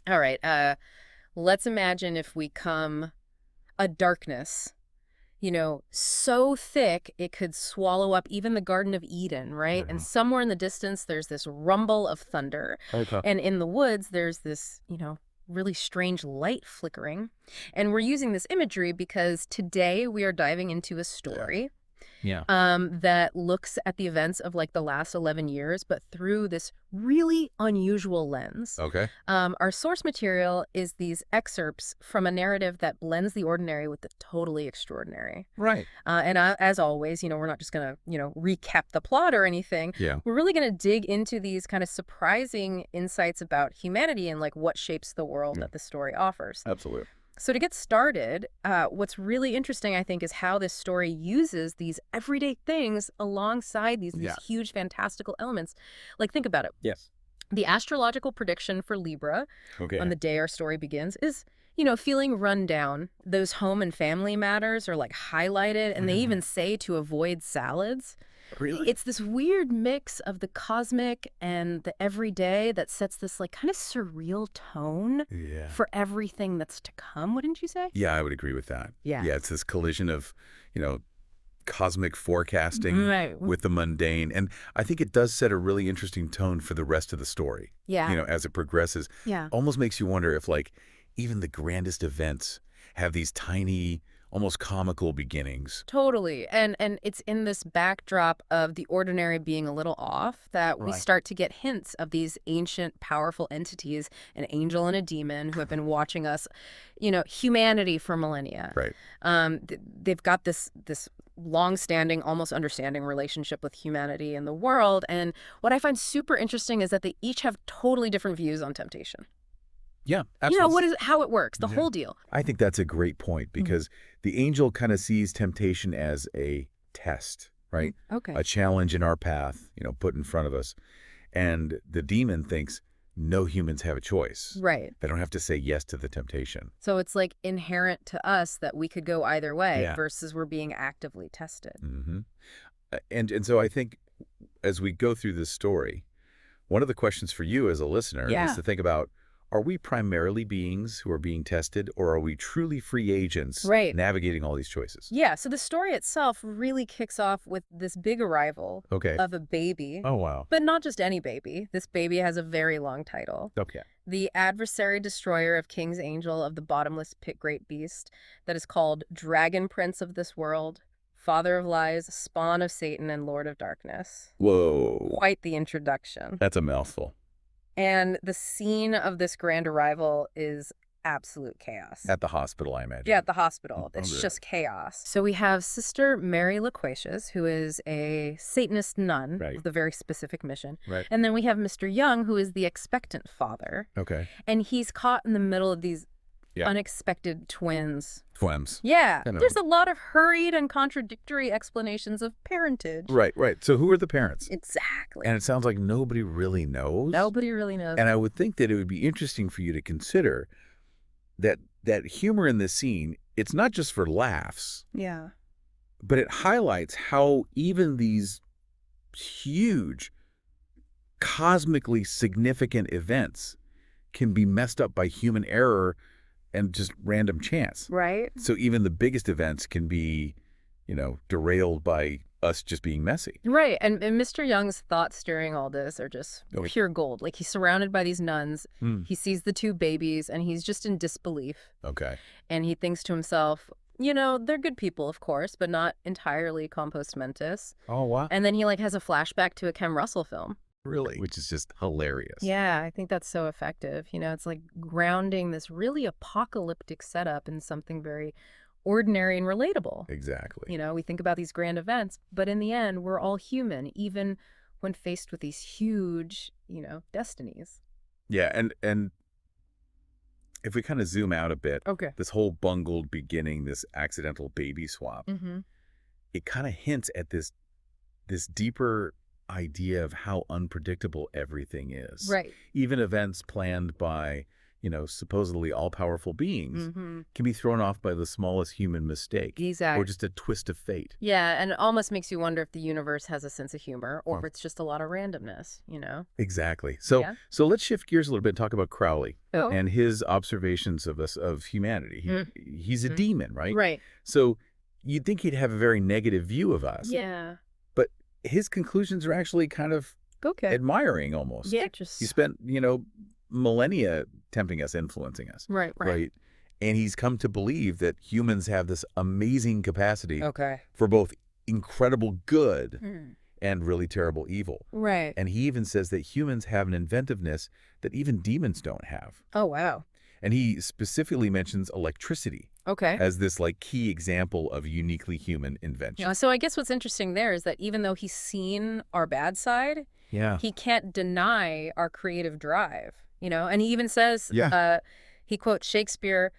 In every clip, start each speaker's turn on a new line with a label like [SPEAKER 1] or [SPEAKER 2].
[SPEAKER 1] All right. Let's imagine if we come a darkness, so thick it could swallow up even the Garden of Eden, right? And somewhere in the distance, there's this rumble of thunder.
[SPEAKER 2] Okay.
[SPEAKER 1] And in the woods, there's this, really strange light flickering. And we're using this imagery because today we are diving into a story
[SPEAKER 2] Yeah.
[SPEAKER 1] that looks at the events of like the last 11 years, but through this really unusual lens.
[SPEAKER 2] Okay.
[SPEAKER 1] Our source material is these excerpts from a narrative that blends the ordinary with the totally extraordinary.
[SPEAKER 2] Right.
[SPEAKER 1] And as always, we're not just going to, recap the plot or anything.
[SPEAKER 2] Yeah.
[SPEAKER 1] We're really going to dig into these kind of surprising insights about humanity and like what shapes the world that the story offers.
[SPEAKER 2] Absolutely.
[SPEAKER 1] So to get started, what's really interesting, I think, is how this story uses these everyday things alongside these huge fantastical elements. Like, think about it.
[SPEAKER 2] Yes.
[SPEAKER 1] The astrological prediction for Libra on the day our story begins is, feeling run down. Those home and family matters are like highlighted, and they even say to avoid salads.
[SPEAKER 2] Really?
[SPEAKER 1] It's this weird mix of the cosmic and the everyday that sets this like kind of surreal tone for everything that's to come, wouldn't you say?
[SPEAKER 2] Yeah, I would agree with that.
[SPEAKER 1] Yeah.
[SPEAKER 2] Yeah, it's this collision of, cosmic forecasting with the mundane. And I think it does set a really interesting tone for the rest of the story.
[SPEAKER 1] Yeah.
[SPEAKER 2] As it progresses.
[SPEAKER 1] Yeah.
[SPEAKER 2] Almost makes you wonder if, like, even the grandest events have these tiny, almost comical beginnings.
[SPEAKER 1] Totally. And it's in this backdrop of the ordinary being a little off that we start to get hints of these ancient, powerful entities, an angel and a demon who have been watching us, humanity for millennia.
[SPEAKER 2] Right.
[SPEAKER 1] They've got this long-standing, almost understanding relationship with humanity and the world. And what I find super interesting is that they each have totally different views on temptation.
[SPEAKER 2] Yeah, absolutely.
[SPEAKER 1] How it works, the whole deal.
[SPEAKER 2] I think that's a great point because the angel kind of sees temptation as a test, right?
[SPEAKER 1] Okay.
[SPEAKER 2] A challenge in our path, put in front of us. And the demon thinks no humans have a choice.
[SPEAKER 1] Right.
[SPEAKER 2] They don't have to say yes to the temptation.
[SPEAKER 1] So it's like inherent to us that we could go either way versus we're being actively tested.
[SPEAKER 2] Mm-hmm. And so I think as we go through this story, one of the questions for you as a listener is to think about, are we primarily beings who are being tested, or are we truly free agents navigating all these choices?
[SPEAKER 1] Yeah, so the story itself really kicks off with this big arrival of a baby.
[SPEAKER 2] Oh, wow.
[SPEAKER 1] But not just any baby. This baby has a very long title.
[SPEAKER 2] Okay.
[SPEAKER 1] The adversary destroyer of King's Angel of the bottomless pit great beast that is called Dragon Prince of this world, Father of Lies, Spawn of Satan, and Lord of Darkness.
[SPEAKER 2] Whoa.
[SPEAKER 1] Quite the introduction.
[SPEAKER 2] That's a mouthful.
[SPEAKER 1] And the scene of this grand arrival is absolute chaos.
[SPEAKER 2] At the hospital, I imagine.
[SPEAKER 1] Yeah, at the hospital. It's just chaos. So we have Sister Mary Loquacious, who is a Satanist nun with a very specific mission.
[SPEAKER 2] Right.
[SPEAKER 1] And then we have Mr. Young, who is the expectant father.
[SPEAKER 2] Okay.
[SPEAKER 1] And he's caught in the middle of these unexpected twins.
[SPEAKER 2] Twins.
[SPEAKER 1] Yeah. There's a lot of hurried and contradictory explanations of parentage.
[SPEAKER 2] Right. So who are the parents?
[SPEAKER 1] Exactly.
[SPEAKER 2] And it sounds like nobody really knows.
[SPEAKER 1] Nobody really knows.
[SPEAKER 2] And I would think that it would be interesting for you to consider that humor in this scene, it's not just for laughs.
[SPEAKER 1] Yeah.
[SPEAKER 2] But it highlights how even these huge, cosmically significant events can be messed up by human error and just random chance.
[SPEAKER 1] Right.
[SPEAKER 2] So even the biggest events can be, derailed by us just being messy.
[SPEAKER 1] Right. And Mr. Young's thoughts during all this are just pure gold. Like, he's surrounded by these nuns. He sees the two babies, and he's just in disbelief.
[SPEAKER 2] Okay.
[SPEAKER 1] And he thinks to himself, they're good people, of course, but not entirely compos mentis.
[SPEAKER 2] Oh, wow.
[SPEAKER 1] And then he, has a flashback to a Ken Russell film.
[SPEAKER 2] Really? Which is just hilarious.
[SPEAKER 1] Yeah, I think that's so effective. It's like grounding this really apocalyptic setup in something very ordinary and relatable.
[SPEAKER 2] Exactly.
[SPEAKER 1] We think about these grand events, but in the end, we're all human, even when faced with these huge, destinies.
[SPEAKER 2] Yeah, and if we kind of zoom out a bit, this whole bungled beginning, this accidental baby swap, it kind of hints at this deeper idea of how unpredictable everything is.
[SPEAKER 1] Right.
[SPEAKER 2] Even events planned by, supposedly all-powerful beings
[SPEAKER 1] Mm-hmm.
[SPEAKER 2] can be thrown off by the smallest human mistake.
[SPEAKER 1] Exactly.
[SPEAKER 2] Or just a twist of fate.
[SPEAKER 1] Yeah, and it almost makes you wonder if the universe has a sense of humor or if it's just a lot of randomness,
[SPEAKER 2] Exactly. So
[SPEAKER 1] Yeah.
[SPEAKER 2] so let's shift gears a little bit and talk about Crowley
[SPEAKER 1] Oh.
[SPEAKER 2] and his observations of humanity. He's a demon, right?
[SPEAKER 1] Right.
[SPEAKER 2] So you'd think he'd have a very negative view of us.
[SPEAKER 1] Yeah.
[SPEAKER 2] But his conclusions are actually kind of admiring almost.
[SPEAKER 1] Yeah.
[SPEAKER 2] He spent, millennia tempting us, influencing us.
[SPEAKER 1] Right.
[SPEAKER 2] And he's come to believe that humans have this amazing capacity
[SPEAKER 1] Okay.
[SPEAKER 2] for both incredible good
[SPEAKER 1] Mm.
[SPEAKER 2] and really terrible evil.
[SPEAKER 1] Right.
[SPEAKER 2] And he even says that humans have an inventiveness that even demons don't have.
[SPEAKER 1] Oh, wow.
[SPEAKER 2] And he specifically mentions electricity
[SPEAKER 1] Okay.
[SPEAKER 2] as this key example of uniquely human invention.
[SPEAKER 1] So I guess what's interesting there is that even though he's seen our bad side, he can't deny our creative drive, and he even says, he quotes Shakespeare,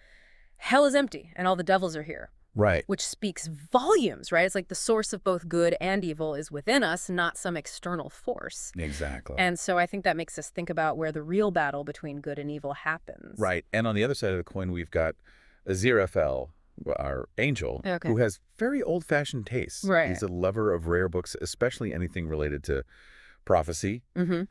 [SPEAKER 1] "Hell is empty and all the devils are here."
[SPEAKER 2] Right.
[SPEAKER 1] Which speaks volumes, right? It's like the source of both good and evil is within us, not some external force.
[SPEAKER 2] Exactly.
[SPEAKER 1] And so I think that makes us think about where the real battle between good and evil happens.
[SPEAKER 2] Right. And on the other side of the coin, we've got Aziraphale, our angel, who has very old-fashioned tastes.
[SPEAKER 1] Right.
[SPEAKER 2] He's a lover of rare books, especially anything related to prophecy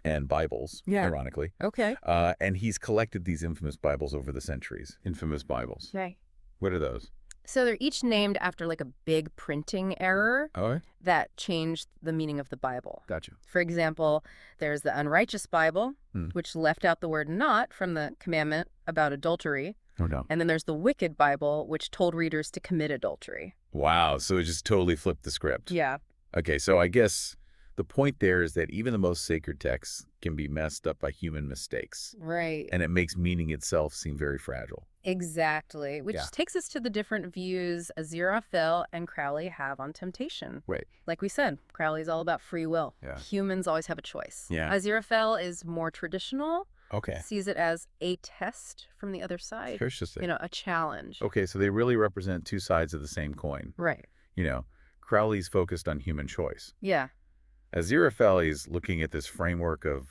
[SPEAKER 2] and Bibles, ironically.
[SPEAKER 1] Okay.
[SPEAKER 2] And he's collected these infamous Bibles over the centuries. Infamous Bibles.
[SPEAKER 1] Right.
[SPEAKER 2] What are those?
[SPEAKER 1] So they're each named after a big printing error that changed the meaning of the Bible.
[SPEAKER 2] Gotcha.
[SPEAKER 1] For example, there's the Unrighteous Bible, which left out the word "not" from the commandment about adultery.
[SPEAKER 2] Oh, no.
[SPEAKER 1] And then there's the Wicked Bible, which told readers to commit adultery.
[SPEAKER 2] Wow. So it just totally flipped the script.
[SPEAKER 1] Yeah.
[SPEAKER 2] Okay. So I guess the point there is that even the most sacred texts can be messed up by human mistakes.
[SPEAKER 1] Right.
[SPEAKER 2] And it makes meaning itself seem very fragile.
[SPEAKER 1] Exactly. Which takes us to the different views Aziraphale and Crowley have on temptation.
[SPEAKER 2] Right.
[SPEAKER 1] Like we said, Crowley's all about free will.
[SPEAKER 2] Yeah.
[SPEAKER 1] Humans always have a choice.
[SPEAKER 2] Yeah.
[SPEAKER 1] Aziraphale is more traditional.
[SPEAKER 2] Okay.
[SPEAKER 1] Sees it as a test from the other side.
[SPEAKER 2] Interesting.
[SPEAKER 1] A challenge.
[SPEAKER 2] Okay, so they really represent two sides of the same coin.
[SPEAKER 1] Right.
[SPEAKER 2] Crowley's focused on human choice.
[SPEAKER 1] Yeah.
[SPEAKER 2] Aziraphale's looking at this framework of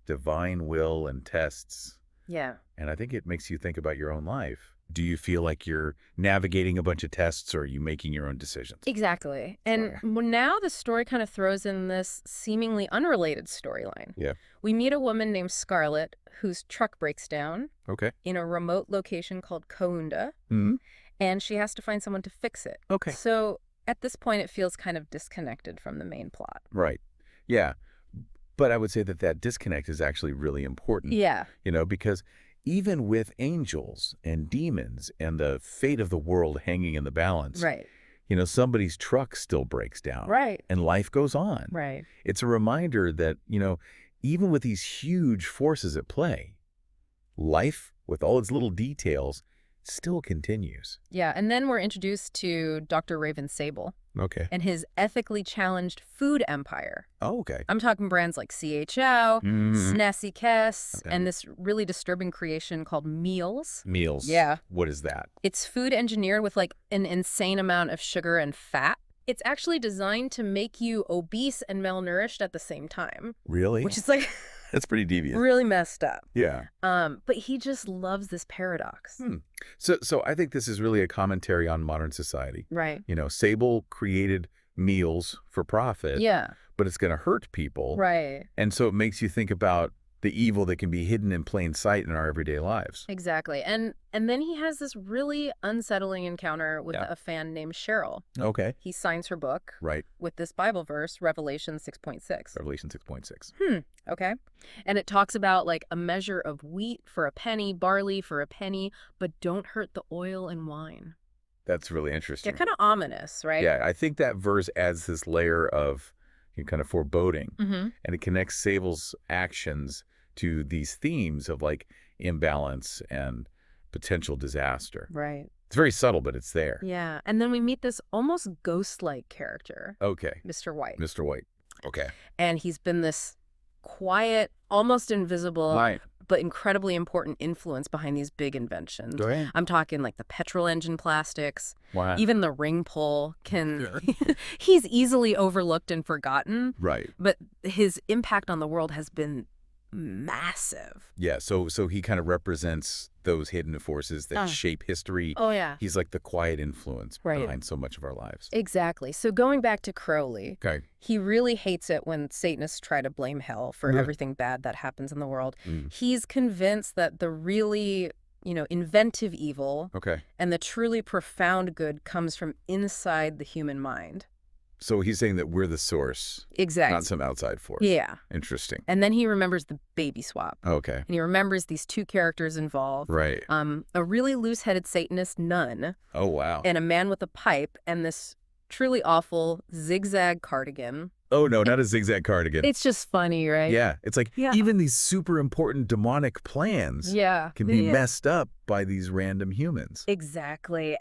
[SPEAKER 2] divine will and tests.
[SPEAKER 1] Yeah.
[SPEAKER 2] And I think it makes you think about your own life. Do you feel like you're navigating a bunch of tests, or are you making your own decisions?
[SPEAKER 1] Exactly. And now the story kind of throws in this seemingly unrelated storyline.
[SPEAKER 2] Yeah.
[SPEAKER 1] We meet a woman named Scarlett whose truck breaks down in a remote location called Kaunda, and she has to find someone to fix it.
[SPEAKER 2] Okay.
[SPEAKER 1] So at this point, it feels kind of disconnected from the main plot.
[SPEAKER 2] Right. Yeah. But I would say that disconnect is actually really important.
[SPEAKER 1] Yeah.
[SPEAKER 2] Because even with angels and demons and the fate of the world hanging in the balance, somebody's truck still breaks down.
[SPEAKER 1] Right.
[SPEAKER 2] And life goes on.
[SPEAKER 1] Right.
[SPEAKER 2] It's a reminder that, even with these huge forces at play, life, with all its little details, still continues.
[SPEAKER 1] Yeah, and then we're introduced to Dr. Raven Sable.
[SPEAKER 2] Okay.
[SPEAKER 1] And his ethically challenged food empire.
[SPEAKER 2] Oh, okay.
[SPEAKER 1] I'm talking brands like CHO, Snessy Kess, and this really disturbing creation called Meals.
[SPEAKER 2] Meals.
[SPEAKER 1] Yeah.
[SPEAKER 2] What is that?
[SPEAKER 1] It's food engineered with an insane amount of sugar and fat. It's actually designed to make you obese and malnourished at the same time.
[SPEAKER 2] Really?
[SPEAKER 1] Which is
[SPEAKER 2] that's pretty devious.
[SPEAKER 1] Really messed up.
[SPEAKER 2] Yeah.
[SPEAKER 1] But he just loves this paradox.
[SPEAKER 2] So I think this is really a commentary on modern society.
[SPEAKER 1] Right.
[SPEAKER 2] Sable created meals for profit.
[SPEAKER 1] Yeah.
[SPEAKER 2] But it's going to hurt people.
[SPEAKER 1] Right.
[SPEAKER 2] And so it makes you think about the evil that can be hidden in plain sight in our everyday lives.
[SPEAKER 1] Exactly. And then he has this really unsettling encounter with a fan named Cheryl.
[SPEAKER 2] Okay.
[SPEAKER 1] He signs her book
[SPEAKER 2] with
[SPEAKER 1] this Bible verse, Revelation 6.6.
[SPEAKER 2] Revelation 6.6.
[SPEAKER 1] Okay. And it talks about a measure of wheat for a penny, barley for a penny, but don't hurt the oil and wine.
[SPEAKER 2] That's really interesting.
[SPEAKER 1] Yeah, kind of ominous, right?
[SPEAKER 2] Yeah, I think that verse adds this layer of kind of foreboding, and it connects Sable's actions to these themes of imbalance and potential disaster.
[SPEAKER 1] Right.
[SPEAKER 2] It's very subtle, but it's there.
[SPEAKER 1] Yeah. And then we meet this almost ghost-like character.
[SPEAKER 2] Okay.
[SPEAKER 1] Mr. White.
[SPEAKER 2] Mr. White. Okay.
[SPEAKER 1] And he's been this quiet, almost invisible, but incredibly important influence behind these big inventions.
[SPEAKER 2] Right.
[SPEAKER 1] I'm talking the petrol engine plastics.
[SPEAKER 2] Wow.
[SPEAKER 1] Even the ring pull he's easily overlooked and forgotten.
[SPEAKER 2] Right.
[SPEAKER 1] But his impact on the world has been massive.
[SPEAKER 2] Yeah, so he kind of represents those hidden forces that shape history.
[SPEAKER 1] Oh, yeah.
[SPEAKER 2] He's like the quiet influence behind so much of our lives.
[SPEAKER 1] Exactly. So going back to Crowley,
[SPEAKER 2] Okay.
[SPEAKER 1] he really hates it when Satanists try to blame hell for everything bad that happens in the world. He's convinced that the really, inventive evil and the truly profound good comes from inside the human mind.
[SPEAKER 2] So he's saying that we're the source,
[SPEAKER 1] Exactly.
[SPEAKER 2] not some outside force.
[SPEAKER 1] Yeah.
[SPEAKER 2] Interesting.
[SPEAKER 1] And then he remembers the baby swap.
[SPEAKER 2] Okay.
[SPEAKER 1] And he remembers these two characters involved.
[SPEAKER 2] Right.
[SPEAKER 1] A really loose-headed Satanist nun.
[SPEAKER 2] Oh, wow.
[SPEAKER 1] And a man with a pipe and this truly awful zigzag cardigan.
[SPEAKER 2] Oh, no, not a zigzag cardigan.
[SPEAKER 1] It's just funny, right?
[SPEAKER 2] Yeah. It's like even these super important demonic plans can be messed up by these random humans.
[SPEAKER 1] Exactly.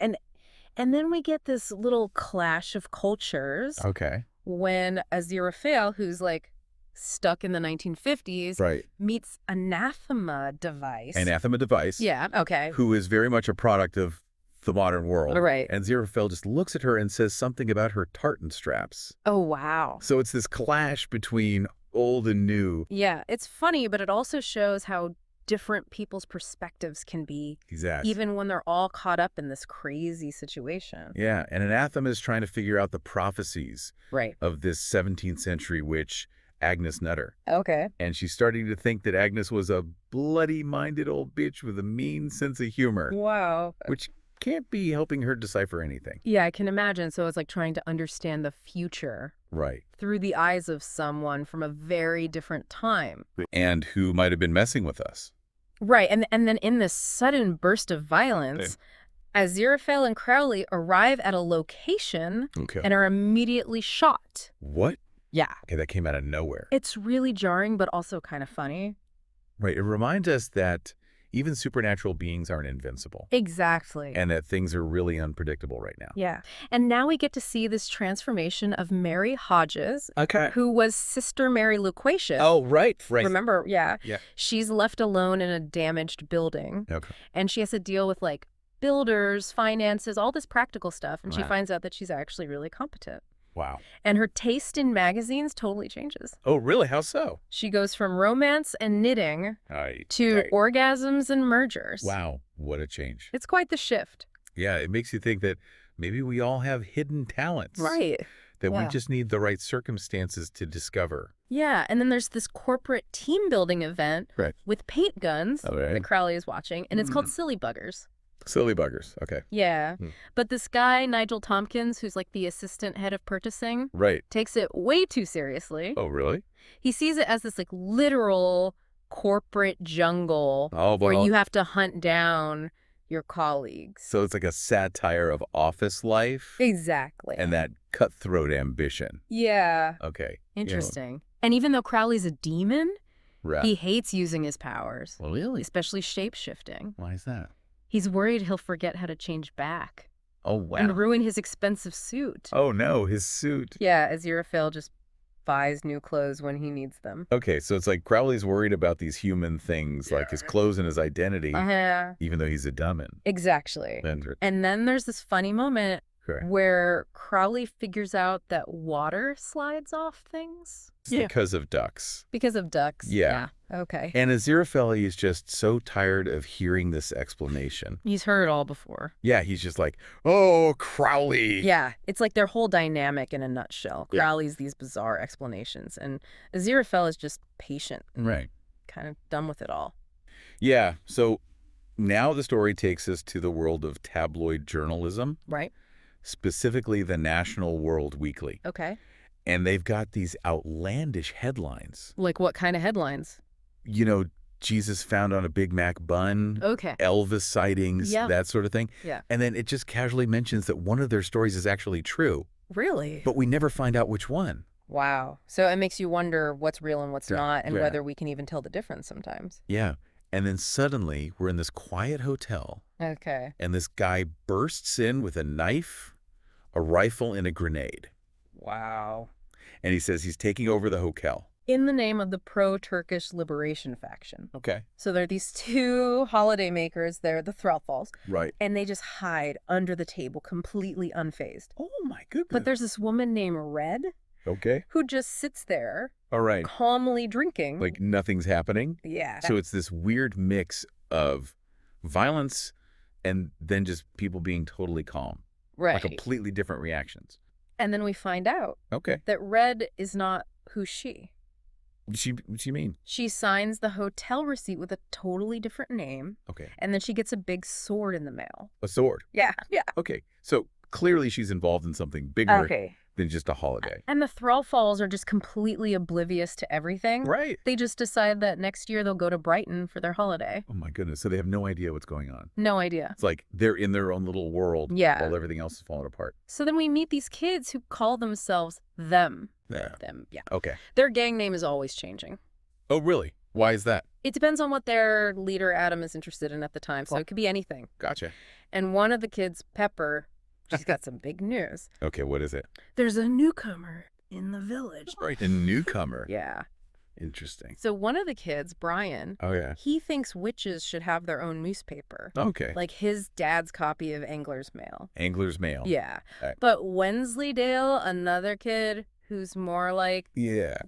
[SPEAKER 1] And then we get this little clash of cultures.
[SPEAKER 2] Okay.
[SPEAKER 1] When Aziraphale, who's like stuck in the 1950s, meets Anathema Device.
[SPEAKER 2] Anathema Device.
[SPEAKER 1] Yeah, okay.
[SPEAKER 2] Who is very much a product of the modern world.
[SPEAKER 1] Right.
[SPEAKER 2] And Aziraphale just looks at her and says something about her tartan straps.
[SPEAKER 1] Oh, wow.
[SPEAKER 2] So it's this clash between old and new.
[SPEAKER 1] Yeah, it's funny, but it also shows how different people's perspectives can be, even when they're all caught up in this crazy situation.
[SPEAKER 2] Yeah, and Anathema is trying to figure out the prophecies of this 17th century witch, Agnes Nutter.
[SPEAKER 1] Okay.
[SPEAKER 2] And she's starting to think that Agnes was a bloody-minded old bitch with a mean sense of humor.
[SPEAKER 1] Wow.
[SPEAKER 2] Which can't be helping her decipher anything.
[SPEAKER 1] Yeah, I can imagine. So it's like trying to understand the future.
[SPEAKER 2] Right.
[SPEAKER 1] Through the eyes of someone from a very different time.
[SPEAKER 2] And who might have been messing with us.
[SPEAKER 1] Right, and then in this sudden burst of violence, Aziraphale and Crowley arrive at a location and are immediately shot.
[SPEAKER 2] What?
[SPEAKER 1] Yeah.
[SPEAKER 2] Okay, that came out of nowhere.
[SPEAKER 1] It's really jarring, but also kind of funny.
[SPEAKER 2] Right, it reminds us that even supernatural beings aren't invincible.
[SPEAKER 1] Exactly.
[SPEAKER 2] And that things are really unpredictable right now.
[SPEAKER 1] Yeah. And now we get to see this transformation of Mary Hodges, who was Sister Mary Loquacious.
[SPEAKER 2] Oh, right.
[SPEAKER 1] Remember, yeah. She's left alone in a damaged building.
[SPEAKER 2] Okay.
[SPEAKER 1] And she has to deal with, like, builders, finances, all this practical stuff. And she finds out that she's actually really competent.
[SPEAKER 2] Wow.
[SPEAKER 1] And her taste in magazines totally changes.
[SPEAKER 2] Oh, really? How so?
[SPEAKER 1] She goes from romance and knitting to orgasms and mergers.
[SPEAKER 2] Wow. What a change.
[SPEAKER 1] It's quite the shift.
[SPEAKER 2] Yeah, it makes you think that maybe we all have hidden talents.
[SPEAKER 1] Right.
[SPEAKER 2] That we just need the right circumstances to discover.
[SPEAKER 1] Yeah, and then there's this corporate team-building event with paint guns that Crowley is watching, and it's called Silly Buggers.
[SPEAKER 2] Silly buggers. Okay.
[SPEAKER 1] Yeah. But this guy, Nigel Tompkins, who's like the assistant head of purchasing, takes it way too seriously.
[SPEAKER 2] Oh, really?
[SPEAKER 1] He sees it as this like literal corporate jungle where you have to hunt down your colleagues.
[SPEAKER 2] So it's like a satire of office life?
[SPEAKER 1] Exactly.
[SPEAKER 2] And that cutthroat ambition.
[SPEAKER 1] Yeah.
[SPEAKER 2] Okay.
[SPEAKER 1] Interesting. And even though Crowley's a demon, he hates using his powers.
[SPEAKER 2] Well, really?
[SPEAKER 1] Especially shape-shifting.
[SPEAKER 2] Why is that?
[SPEAKER 1] He's worried he'll forget how to change back.
[SPEAKER 2] Oh, wow.
[SPEAKER 1] And ruin his expensive suit.
[SPEAKER 2] Oh, no, his suit.
[SPEAKER 1] Yeah, Aziraphale just buys new clothes when he needs them.
[SPEAKER 2] Okay, so it's like Crowley's worried about these human things, like his clothes and his identity, even though he's a dummin.
[SPEAKER 1] Exactly. And then there's this funny moment where Crowley figures out that water slides off things.
[SPEAKER 2] Because of ducks.
[SPEAKER 1] Because of ducks.
[SPEAKER 2] Yeah.
[SPEAKER 1] Okay.
[SPEAKER 2] And Aziraphale is just so tired of hearing this explanation.
[SPEAKER 1] He's heard it all before.
[SPEAKER 2] Yeah, he's just like, oh, Crowley.
[SPEAKER 1] Yeah, it's like their whole dynamic in a nutshell. Crowley's these bizarre explanations, and Aziraphale is just patient.
[SPEAKER 2] Right.
[SPEAKER 1] Kind of done with it all.
[SPEAKER 2] Yeah, so now the story takes us to the world of tabloid journalism.
[SPEAKER 1] Right.
[SPEAKER 2] Specifically the National World Weekly.
[SPEAKER 1] Okay.
[SPEAKER 2] And they've got these outlandish headlines.
[SPEAKER 1] Like what kind of headlines?
[SPEAKER 2] You know, Jesus found on a Big Mac bun.
[SPEAKER 1] Okay.
[SPEAKER 2] Elvis sightings, that sort of thing.
[SPEAKER 1] Yeah.
[SPEAKER 2] And then it just casually mentions that one of their stories is actually true.
[SPEAKER 1] Really?
[SPEAKER 2] But we never find out which one.
[SPEAKER 1] Wow. So it makes you wonder what's real and what's not, and whether we can even tell the difference sometimes.
[SPEAKER 2] Yeah. And then suddenly we're in this quiet hotel.
[SPEAKER 1] Okay.
[SPEAKER 2] And this guy bursts in with a knife, a rifle, and a grenade.
[SPEAKER 1] Wow.
[SPEAKER 2] And he says he's taking over the hotel.
[SPEAKER 1] In the name of the pro-Turkish liberation faction.
[SPEAKER 2] Okay.
[SPEAKER 1] So there are these two holiday makers. They're the Threlfalls.
[SPEAKER 2] Right.
[SPEAKER 1] And they just hide under the table, completely unfazed.
[SPEAKER 2] Oh, my goodness.
[SPEAKER 1] But there's this woman named Red.
[SPEAKER 2] Okay.
[SPEAKER 1] Who just sits there
[SPEAKER 2] All right.
[SPEAKER 1] calmly drinking.
[SPEAKER 2] Like nothing's happening?
[SPEAKER 1] Yeah.
[SPEAKER 2] So it's this weird mix of violence and then just people being totally calm.
[SPEAKER 1] Right.
[SPEAKER 2] Like completely different reactions.
[SPEAKER 1] And then we find out that Red is not who's she.
[SPEAKER 2] What's she mean?
[SPEAKER 1] She signs the hotel receipt with a totally different name.
[SPEAKER 2] Okay.
[SPEAKER 1] And then she gets a big sword in the mail.
[SPEAKER 2] A sword?
[SPEAKER 1] Yeah. Yeah.
[SPEAKER 2] Okay. So clearly she's involved in something bigger than just a holiday.
[SPEAKER 1] And the Thrallfalls are just completely oblivious to everything.
[SPEAKER 2] Right.
[SPEAKER 1] They just decide that next year they'll go to Brighton for their holiday.
[SPEAKER 2] Oh my goodness. So they have no idea what's going on.
[SPEAKER 1] No idea.
[SPEAKER 2] It's like they're in their own little world while everything else is falling apart.
[SPEAKER 1] So then we meet these kids who call themselves them.
[SPEAKER 2] Yeah.
[SPEAKER 1] Them. Yeah.
[SPEAKER 2] Okay.
[SPEAKER 1] Their gang name is always changing.
[SPEAKER 2] Oh, really? Why is that?
[SPEAKER 1] It depends on what their leader, Adam, is interested in at the time. So it could be anything.
[SPEAKER 2] Gotcha.
[SPEAKER 1] And one of the kids, Pepper, she's got some big news.
[SPEAKER 2] Okay, what is it?
[SPEAKER 1] There's a newcomer in the village.
[SPEAKER 2] Right, a newcomer.
[SPEAKER 1] Yeah.
[SPEAKER 2] Interesting.
[SPEAKER 1] So one of the kids, Brian, he thinks witches should have their own newspaper.
[SPEAKER 2] Okay.
[SPEAKER 1] Like his dad's copy of Angler's Mail.
[SPEAKER 2] Angler's Mail.
[SPEAKER 1] Yeah.
[SPEAKER 2] Right.
[SPEAKER 1] But Wensleydale, another kid who's more like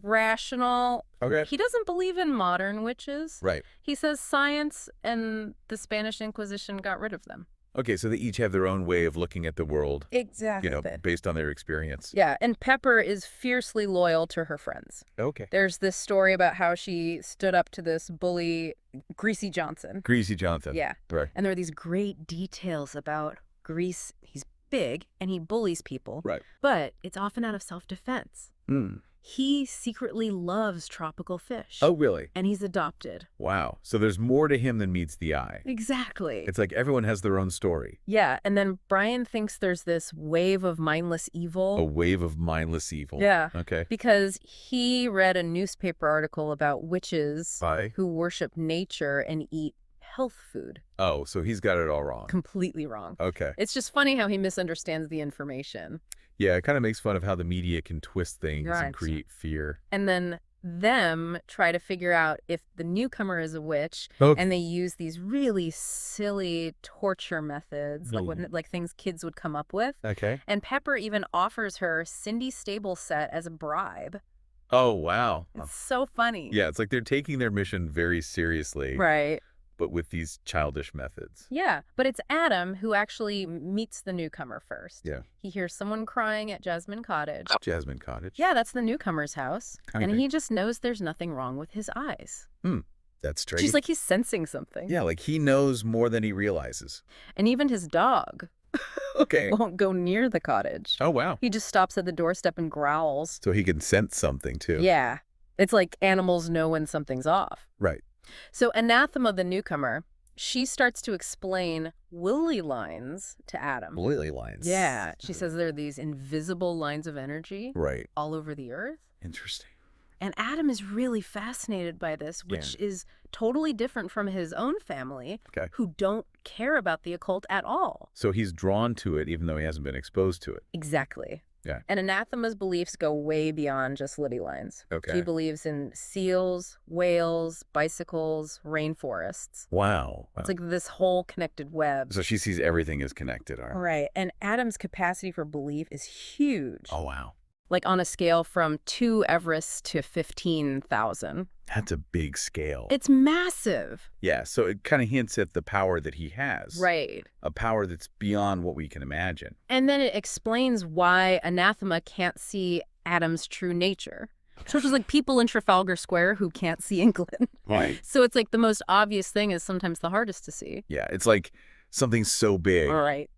[SPEAKER 1] rational.
[SPEAKER 2] Okay.
[SPEAKER 1] He doesn't believe in modern witches.
[SPEAKER 2] Right.
[SPEAKER 1] He says science and the Spanish Inquisition got rid of them.
[SPEAKER 2] Okay, so they each have their own way of looking at the world.
[SPEAKER 1] Exactly.
[SPEAKER 2] You know, based on their experience.
[SPEAKER 1] Yeah, and Pepper is fiercely loyal to her friends.
[SPEAKER 2] Okay.
[SPEAKER 1] There's this story about how she stood up to this bully, Greasy Johnson.
[SPEAKER 2] Greasy Johnson.
[SPEAKER 1] Yeah.
[SPEAKER 2] Right.
[SPEAKER 1] And there are these great details about Grease. He's big and he bullies people.
[SPEAKER 2] Right.
[SPEAKER 1] But it's often out of self-defense.
[SPEAKER 2] Mm.
[SPEAKER 1] He secretly loves tropical fish.
[SPEAKER 2] Oh, really?
[SPEAKER 1] And he's adopted.
[SPEAKER 2] Wow. So there's more to him than meets the eye.
[SPEAKER 1] Exactly.
[SPEAKER 2] It's like everyone has their own story.
[SPEAKER 1] Yeah. And then Brian thinks there's this wave of mindless evil.
[SPEAKER 2] A wave of mindless evil.
[SPEAKER 1] Yeah.
[SPEAKER 2] Okay.
[SPEAKER 1] Because he read a newspaper article about witches who worship nature and eat health food.
[SPEAKER 2] Oh, so he's got it all wrong.
[SPEAKER 1] Completely wrong.
[SPEAKER 2] Okay.
[SPEAKER 1] It's just funny how he misunderstands the information.
[SPEAKER 2] Yeah, it kind of makes fun of how the media can twist things and create fear.
[SPEAKER 1] And then them try to figure out if the newcomer is a witch, and they use these really silly torture methods, like things kids would come up with.
[SPEAKER 2] Okay.
[SPEAKER 1] And Pepper even offers her Cindy stable set as a bribe.
[SPEAKER 2] Oh, wow.
[SPEAKER 1] It's so funny.
[SPEAKER 2] Yeah, it's like they're taking their mission very seriously.
[SPEAKER 1] Right.
[SPEAKER 2] But with these childish methods.
[SPEAKER 1] Yeah, but it's Adam who actually meets the newcomer first.
[SPEAKER 2] Yeah.
[SPEAKER 1] He hears someone crying at Jasmine Cottage.
[SPEAKER 2] Jasmine Cottage?
[SPEAKER 1] Yeah, that's the newcomer's house.
[SPEAKER 2] Okay.
[SPEAKER 1] And he just knows there's nothing wrong with his eyes.
[SPEAKER 2] That's strange.
[SPEAKER 1] She's like he's sensing something.
[SPEAKER 2] Yeah, like he knows more than he realizes.
[SPEAKER 1] And even his dog won't go near the cottage.
[SPEAKER 2] Oh, wow.
[SPEAKER 1] He just stops at the doorstep and growls.
[SPEAKER 2] So he can sense something, too.
[SPEAKER 1] Yeah. It's like animals know when something's off.
[SPEAKER 2] Right.
[SPEAKER 1] So Anathema, the newcomer, she starts to explain willy lines to Adam.
[SPEAKER 2] Willy lines?
[SPEAKER 1] Yeah. She says there are these invisible lines of energy all over the earth.
[SPEAKER 2] Interesting.
[SPEAKER 1] And Adam is really fascinated by this, which is totally different from his own family, who don't care about the occult at all.
[SPEAKER 2] So he's drawn to it even though he hasn't been exposed to it.
[SPEAKER 1] Exactly.
[SPEAKER 2] Yeah.
[SPEAKER 1] And Anathema's beliefs go way beyond just Liddy lines.
[SPEAKER 2] Okay.
[SPEAKER 1] She believes in seals, whales, bicycles, rainforests.
[SPEAKER 2] Wow.
[SPEAKER 1] It's like this whole connected web.
[SPEAKER 2] So she sees everything as connected. All right.
[SPEAKER 1] Right. And Adam's capacity for belief is huge.
[SPEAKER 2] Oh, wow.
[SPEAKER 1] Like on a scale from 2 Everests to 15,000.
[SPEAKER 2] That's a big scale.
[SPEAKER 1] It's massive.
[SPEAKER 2] Yeah, so it kind of hints at the power that he has.
[SPEAKER 1] Right.
[SPEAKER 2] A power that's beyond what we can imagine.
[SPEAKER 1] And then it explains why Anathema can't see Adam's true nature. So it's like people in Trafalgar Square who can't see England.
[SPEAKER 2] Right.
[SPEAKER 1] So it's like the most obvious thing is sometimes the hardest to see.
[SPEAKER 2] Yeah, it's like something so big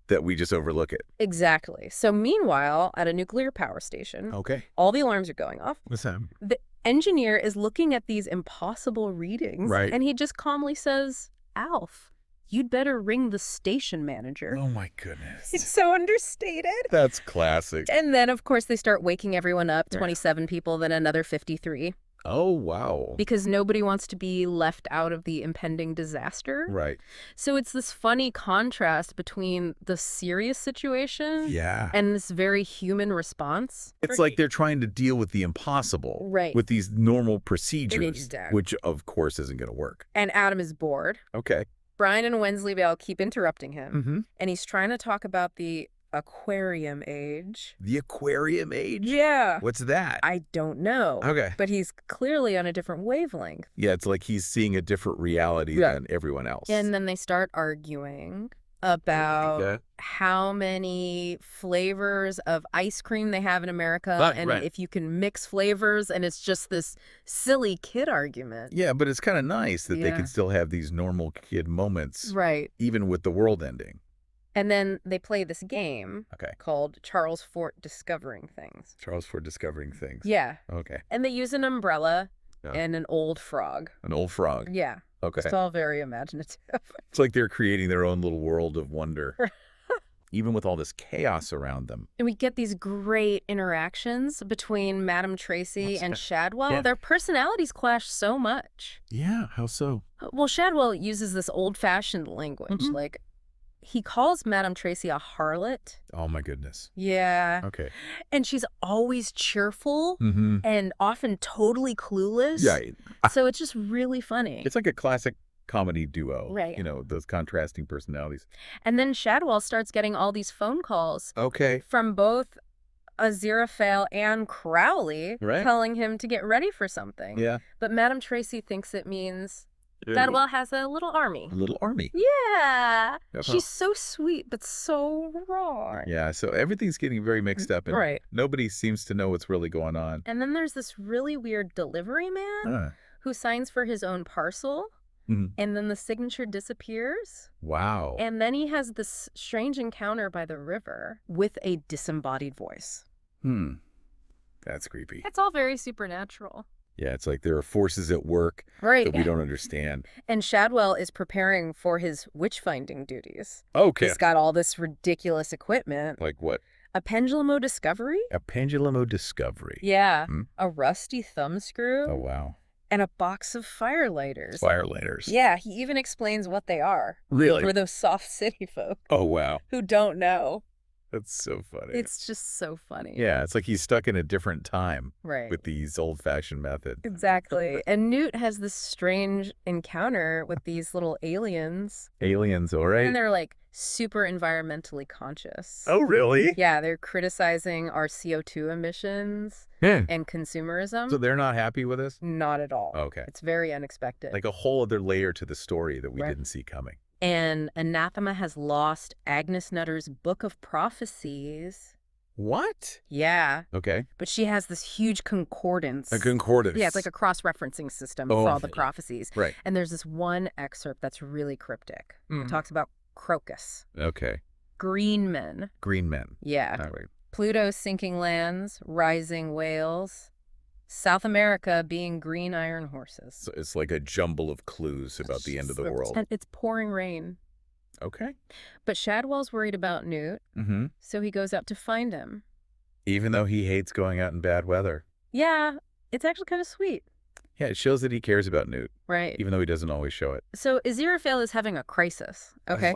[SPEAKER 2] that we just overlook it.
[SPEAKER 1] Exactly. So meanwhile, at a nuclear power station, all the alarms are going off.
[SPEAKER 2] What's that?
[SPEAKER 1] The engineer is looking at these impossible readings, and he just calmly says, Alf, you'd better ring the station manager.
[SPEAKER 2] Oh, my goodness.
[SPEAKER 1] It's so understated.
[SPEAKER 2] That's classic.
[SPEAKER 1] And then, of course, they start waking everyone up, 27 people, then another 53.
[SPEAKER 2] Oh, wow.
[SPEAKER 1] Because nobody wants to be left out of the impending disaster.
[SPEAKER 2] Right.
[SPEAKER 1] So it's this funny contrast between the serious situation and this very human response.
[SPEAKER 2] It's like they're trying to deal with the impossible with these normal procedures, which, of course, isn't going to work.
[SPEAKER 1] And Adam is bored.
[SPEAKER 2] Okay.
[SPEAKER 1] Brian and Wensleydale keep interrupting him. And he's trying to talk about the Aquarium Age.
[SPEAKER 2] The Aquarium Age?
[SPEAKER 1] Yeah.
[SPEAKER 2] What's that?
[SPEAKER 1] I don't know.
[SPEAKER 2] Okay.
[SPEAKER 1] But he's clearly on a different wavelength.
[SPEAKER 2] Yeah, it's like he's seeing a different reality than everyone else.
[SPEAKER 1] And then they start arguing about how many flavors of ice cream they have in America and if you can mix flavors, and it's just this silly kid argument.
[SPEAKER 2] Yeah, but it's kind of nice that they can still have these normal kid moments.
[SPEAKER 1] Right.
[SPEAKER 2] Even with the world ending.
[SPEAKER 1] And then they play this game called Charles Fort Discovering Things.
[SPEAKER 2] Charles Fort Discovering Things.
[SPEAKER 1] Yeah.
[SPEAKER 2] Okay.
[SPEAKER 1] And they use an umbrella and an old frog.
[SPEAKER 2] An old frog.
[SPEAKER 1] Yeah.
[SPEAKER 2] Okay.
[SPEAKER 1] It's all very imaginative.
[SPEAKER 2] It's like they're creating their own little world of wonder. Even with all this chaos around them.
[SPEAKER 1] And we get these great interactions between Madame Tracy and Shadwell.
[SPEAKER 2] Yeah.
[SPEAKER 1] Their personalities clash so much.
[SPEAKER 2] Yeah, how so?
[SPEAKER 1] Well, Shadwell uses this old-fashioned language. Like, he calls Madame Tracy a harlot.
[SPEAKER 2] Oh, my goodness.
[SPEAKER 1] Yeah.
[SPEAKER 2] Okay.
[SPEAKER 1] And she's always cheerful and often totally clueless.
[SPEAKER 2] Yeah.
[SPEAKER 1] So it's just really funny.
[SPEAKER 2] It's like a classic comedy duo.
[SPEAKER 1] Right.
[SPEAKER 2] You know, those contrasting personalities.
[SPEAKER 1] And then Shadwell starts getting all these phone calls from both Aziraphale and Crowley telling him to get ready for something.
[SPEAKER 2] Yeah.
[SPEAKER 1] But Madame Tracy thinks it means Shadwell has a little army.
[SPEAKER 2] A little army.
[SPEAKER 1] Yeah. She's so sweet, but so wrong.
[SPEAKER 2] Yeah, so everything's getting very mixed up. And nobody seems to know what's really going on.
[SPEAKER 1] And then there's this really weird delivery man who signs for his own parcel. And then the signature disappears.
[SPEAKER 2] Wow.
[SPEAKER 1] And then he has this strange encounter by the river with a disembodied voice.
[SPEAKER 2] That's creepy.
[SPEAKER 1] It's all very supernatural.
[SPEAKER 2] Yeah, it's like there are forces at work that we don't understand.
[SPEAKER 1] And Shadwell is preparing for his witch-finding duties.
[SPEAKER 2] Okay.
[SPEAKER 1] He's got all this ridiculous equipment.
[SPEAKER 2] Like what?
[SPEAKER 1] A pendulum discovery?
[SPEAKER 2] A pendulum discovery.
[SPEAKER 1] Yeah. A rusty thumbscrew.
[SPEAKER 2] Oh, wow.
[SPEAKER 1] And a box of firelighters.
[SPEAKER 2] Firelighters.
[SPEAKER 1] Yeah, he even explains what they are.
[SPEAKER 2] Really?
[SPEAKER 1] For those soft city folk.
[SPEAKER 2] Oh, wow.
[SPEAKER 1] Who don't know.
[SPEAKER 2] That's so funny.
[SPEAKER 1] It's just so funny.
[SPEAKER 2] Yeah, it's like he's stuck in a different time
[SPEAKER 1] right.
[SPEAKER 2] with these old-fashioned methods.
[SPEAKER 1] Exactly. And Newt has this strange encounter with these little aliens.
[SPEAKER 2] Aliens, all right.
[SPEAKER 1] And they're like super environmentally conscious.
[SPEAKER 2] Oh, really?
[SPEAKER 1] Yeah, they're criticizing our CO2 emissions and consumerism.
[SPEAKER 2] So they're not happy with us?
[SPEAKER 1] Not at all.
[SPEAKER 2] Okay.
[SPEAKER 1] It's very unexpected.
[SPEAKER 2] Like a whole other layer to the story that we didn't see coming.
[SPEAKER 1] And Anathema has lost Agnes Nutter's Book of Prophecies.
[SPEAKER 2] What?
[SPEAKER 1] Yeah.
[SPEAKER 2] Okay.
[SPEAKER 1] But she has this huge concordance.
[SPEAKER 2] A concordance.
[SPEAKER 1] Yeah, it's like a cross-referencing system for all the prophecies.
[SPEAKER 2] Right.
[SPEAKER 1] And there's this one excerpt that's really cryptic. It talks about Crocus.
[SPEAKER 2] Okay.
[SPEAKER 1] Green men.
[SPEAKER 2] Green men.
[SPEAKER 1] Yeah.
[SPEAKER 2] All right.
[SPEAKER 1] Pluto's sinking lands, rising whales, South America being green iron horses.
[SPEAKER 2] So it's like a jumble of clues about the end of the world.
[SPEAKER 1] And it's pouring rain.
[SPEAKER 2] Okay.
[SPEAKER 1] But Shadwell's worried about Newt, so he goes out to find him.
[SPEAKER 2] Even though he hates going out in bad weather.
[SPEAKER 1] Yeah, it's actually kind of sweet.
[SPEAKER 2] Yeah, it shows that he cares about Newt.
[SPEAKER 1] Right.
[SPEAKER 2] Even though he doesn't always show it.
[SPEAKER 1] So Aziraphale is having a crisis, okay?